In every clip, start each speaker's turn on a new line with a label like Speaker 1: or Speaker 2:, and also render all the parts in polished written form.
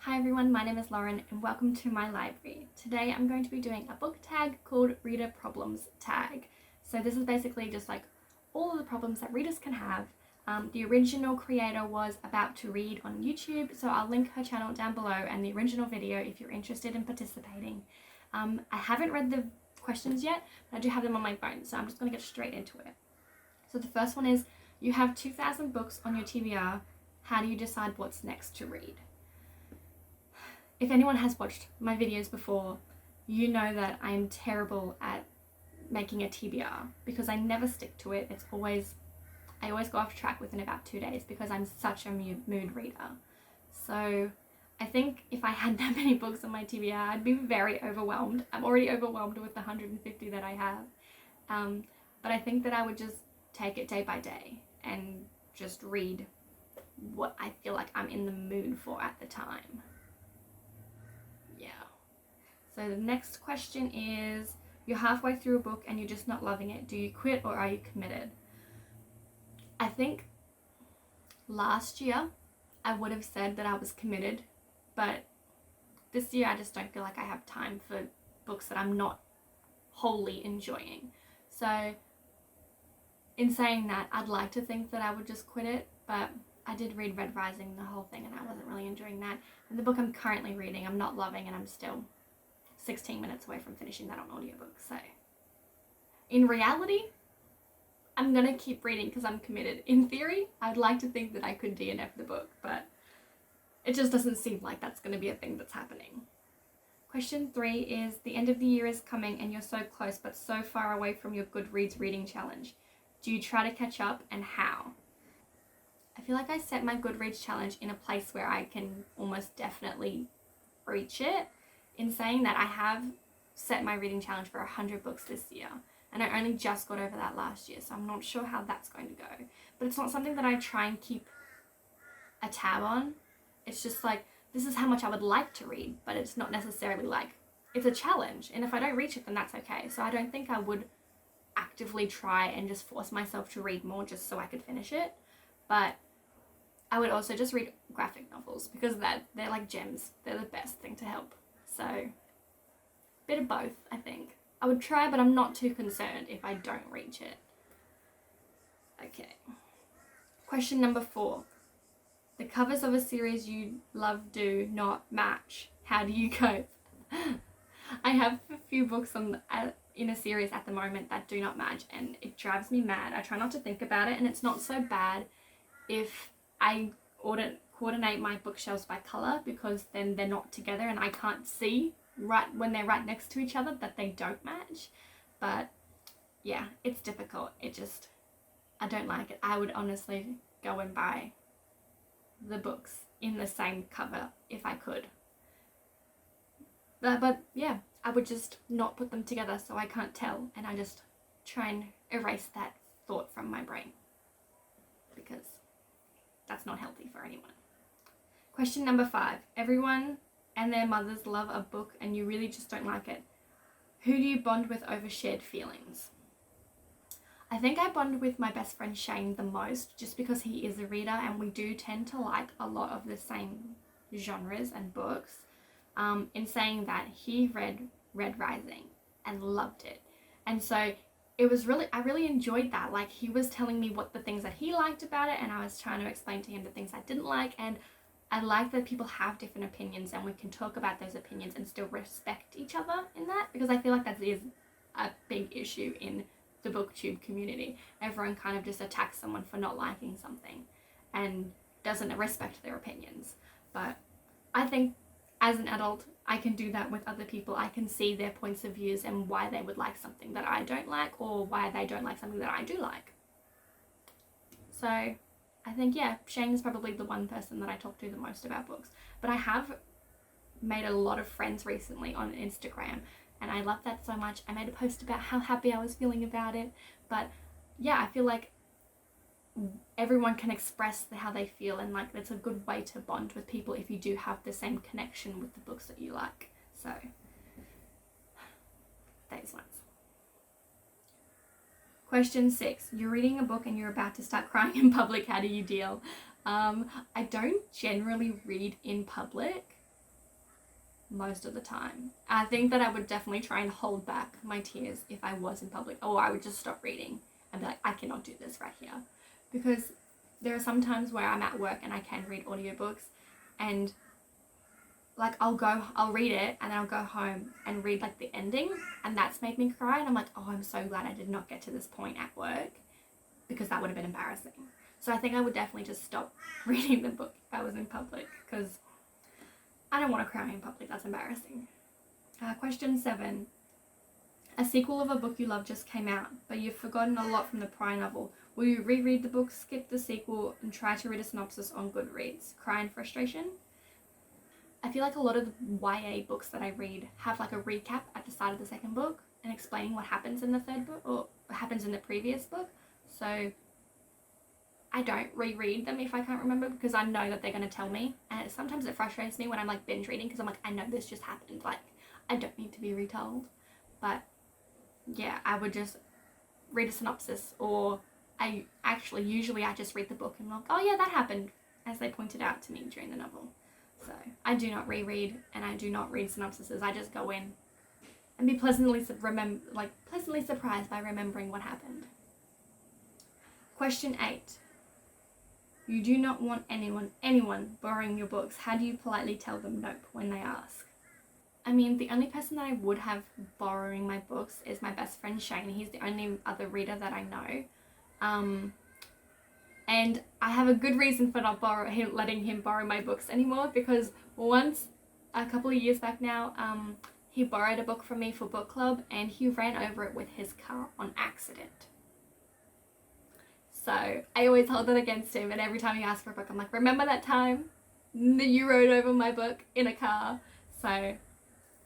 Speaker 1: Hi everyone, my name is Lauren and welcome to my library. Today I'm going to be doing a book tag called Reader Problems Tag. So this is basically just like all of the problems that readers can have. The original creator was About to Read on YouTube, so I'll link her channel down below and the original video if you're interested in participating. I haven't read the questions yet, but I do have them on my phone, so I'm just going to get straight into it. So the first one is, you have 2,000 books on your TBR, how do you decide what's next to read? If anyone has watched my videos before, you know that I'm terrible at making a TBR because I never stick to it. I always go off track within about 2 days because I'm such a mood reader. So I think if I had that many books on my TBR, I'd be very overwhelmed. I'm already overwhelmed with the 150 that I have. But I think that I would just take it day by day and just read what I feel like I'm in the mood for at the time. So the next question is, you're halfway through a book and you're just not loving it. Do you quit or are you committed? I think last year I would have said that I was committed, but this year I just don't feel like I have time for books that I'm not wholly enjoying. So in saying that, I'd like to think that I would just quit it, but I did read Red Rising, the whole thing, and I wasn't really enjoying that. And the book I'm currently reading, I'm not loving, and I'm still 16 minutes away from finishing that on audiobook. So in reality, I'm gonna keep reading because I'm committed. In theory, I'd like to think that I could DNF the book, but it just doesn't seem like that's gonna be a thing that's happening. Question 3 is, the end of the year is coming and you're so close but so far away from your Goodreads reading challenge. Do you try to catch up, and how? I feel like I set my Goodreads challenge in a place where I can almost definitely reach it. In saying that, I have set my reading challenge for 100 books this year, and I only just got over that last year, so I'm not sure how that's going to go. But it's not something that I try and keep a tab on. It's just like, this is how much I would like to read, but it's not necessarily like, it's a challenge, and if I don't reach it, then that's okay. So I don't think I would actively try and just force myself to read more just so I could finish it. But I would also just read graphic novels because they're like gems. They're the best thing to help. So, bit of both, I think. I would try, but I'm not too concerned if I don't reach it. Okay. Question number 4. The covers of a series you love do not match. How do you cope? I have a few books in a series at the moment that do not match, and it drives me mad. I try not to think about it, and it's not so bad if I coordinate my bookshelves by color, because then they're not together and I can't see right when they're right next to each other that they don't match. But yeah, it's difficult. I don't like it. I would honestly go and buy the books in the same cover if I could. But yeah, I would just not put them together so I can't tell, and I just try and erase that thought from my brain because that's not healthy for anyone. Question number 5. Everyone and their mothers love a book and you really just don't like it. Who do you bond with over shared feelings? I think I bond with my best friend Shane the most, just because he is a reader and we do tend to like a lot of the same genres and books. In saying that, he read Red Rising and loved it. And so I really enjoyed that. Like, he was telling me what the things that he liked about it, and I was trying to explain to him the things I didn't like. And I like that people have different opinions and we can talk about those opinions and still respect each other in that, because I feel like that is a big issue in the booktube community. Everyone kind of just attacks someone for not liking something and doesn't respect their opinions. But I think as an adult, I can do that with other people. I can see their points of views and why they would like something that I don't like, or why they don't like something that I do like. So I think, yeah, Shane is probably the one person that I talk to the most about books. But I have made a lot of friends recently on Instagram, and I love that so much. I made a post about how happy I was feeling about it. But yeah, I feel like everyone can express how they feel, and like it's a good way to bond with people if you do have the same connection with the books that you like. So those ones. Question 6. You're reading a book and you're about to start crying in public. How do you deal? I don't generally read in public. most of the time. I think that I would definitely try and hold back my tears if I was in public, or I would just stop reading and be like, I cannot do this right here. Because there are some times where I'm at work and I can read audiobooks, and like I'll read it and then I'll go home and read like the ending, and that's made me cry, and I'm like, oh, I'm so glad I did not get to this point at work, because that would have been embarrassing. So I think I would definitely just stop reading the book if I was in public, because I don't want to cry in public. That's embarrassing. Question 7. A sequel of a book you love just came out, but you've forgotten a lot from the prior novel. Will you reread the book, skip the sequel, and try to read a synopsis on Goodreads? Cry in frustration? I feel like a lot of the YA books that I read have like a recap at the start of the second book and explaining what happens in the third book, or what happens in the previous book. So I don't reread them if I can't remember, because I know that they're going to tell me, and sometimes it frustrates me when I'm like binge reading, because I'm like, I know this just happened, like I don't need to be retold. But yeah, I would just read a synopsis, or usually I just read the book and I'm like, oh yeah, that happened, as they pointed out to me during the novel. So I do not reread, and I do not read synopsises. I just go in and be pleasantly surprised by remembering what happened. Question 8. You do not want anyone borrowing your books. How do you politely tell them nope when they ask? I mean, the only person that I would have borrowing my books is my best friend Shane. He's the only other reader that I know. And I have a good reason for not letting him borrow my books anymore, because once, a couple of years back now, he borrowed a book from me for book club, and he ran over it with his car on accident. So I always hold that against him, and every time he asks for a book, I'm like, remember that time that you rode over my book in a car? So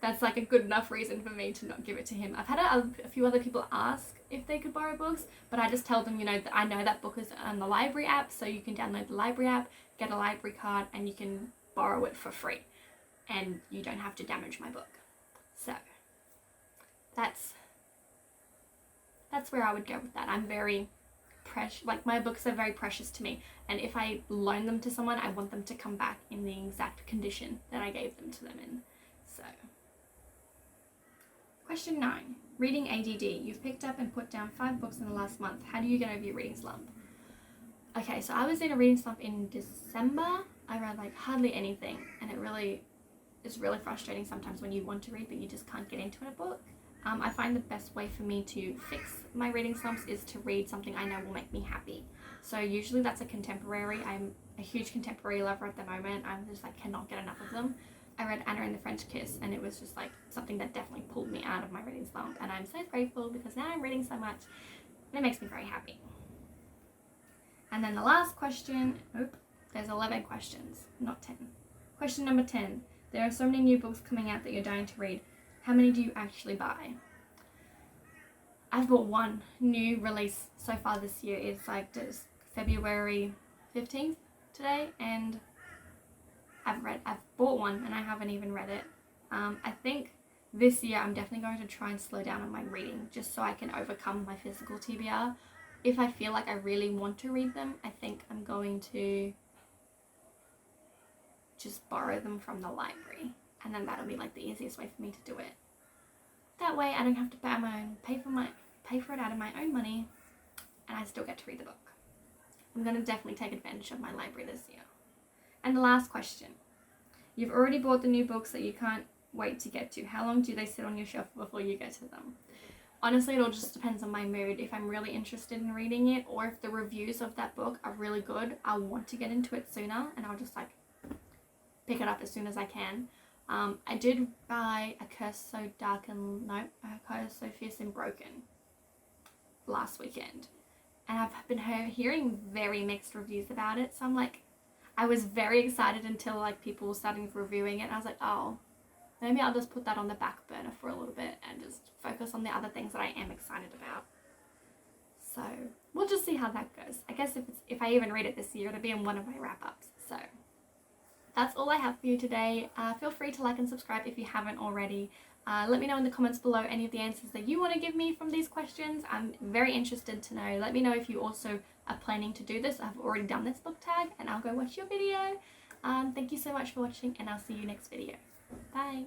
Speaker 1: that's like a good enough reason for me to not give it to him. I've had a few other people ask if they could borrow books, but I just tell them, that I know that book is on the library app, so you can download the library app, get a library card, and you can borrow it for free, and you don't have to damage my book. So that's where I would go with that. I'm very precious, like my books are very precious to me, and if I loan them to someone, I want them to come back in the exact condition that I gave them to them in. So question 9. Reading ADD. You've picked up and put down 5 books in the last month. How do you get over your reading slump? Okay, so I was in a reading slump in December. I read like hardly anything, and it's really frustrating sometimes when you want to read but you just can't get into a book. I find the best way for me to fix my reading slumps is to read something I know will make me happy. So usually that's a contemporary. I'm a huge contemporary lover at the moment. I'm just like cannot get enough of them. I read Anna and the French Kiss, and it was just like something that definitely pulled me out of my reading slump, and I'm so grateful because now I'm reading so much and it makes me very happy. And then the last question, there's 11 questions, not 10. Question number 10. There are so many new books coming out that you're dying to read. How many do you actually buy? I've bought one new release so far this year. It's like February 15th today, and I've bought one and I haven't even read it. I think this year I'm definitely going to try and slow down on my reading, just so I can overcome my physical TBR. If I feel like I really want to read them, I think I'm going to just borrow them from the library, and then that'll be like the easiest way for me to do it. That way I don't have to pay for it out of my own money, and I still get to read the book. I'm going to definitely take advantage of my library this year. And the last question. You've already bought the new books that you can't wait to get to. How long do they sit on your shelf before you get to them? Honestly, it all just depends on my mood. If I'm really interested in reading it, or if the reviews of that book are really good, I'll want to get into it sooner, and I'll just like pick it up as soon as I can. I did buy A Curse So Fierce and Broken last weekend, and I've been hearing very mixed reviews about it, so I'm like, I was very excited until like people were starting reviewing it, and I was like, oh, maybe I'll just put that on the back burner for a little bit and just focus on the other things that I am excited about. So we'll just see how that goes. I guess if I even read it this year, it'll be in one of my wrap-ups. So that's all I have for you today. Feel free to like and subscribe if you haven't already. Let me know in the comments below any of the answers that you want to give me from these questions. I'm very interested to know. Let me know if you also are planning to do this. I've already done this book tag, and I'll go watch your video. Thank you so much for watching, and I'll see you next video. Bye.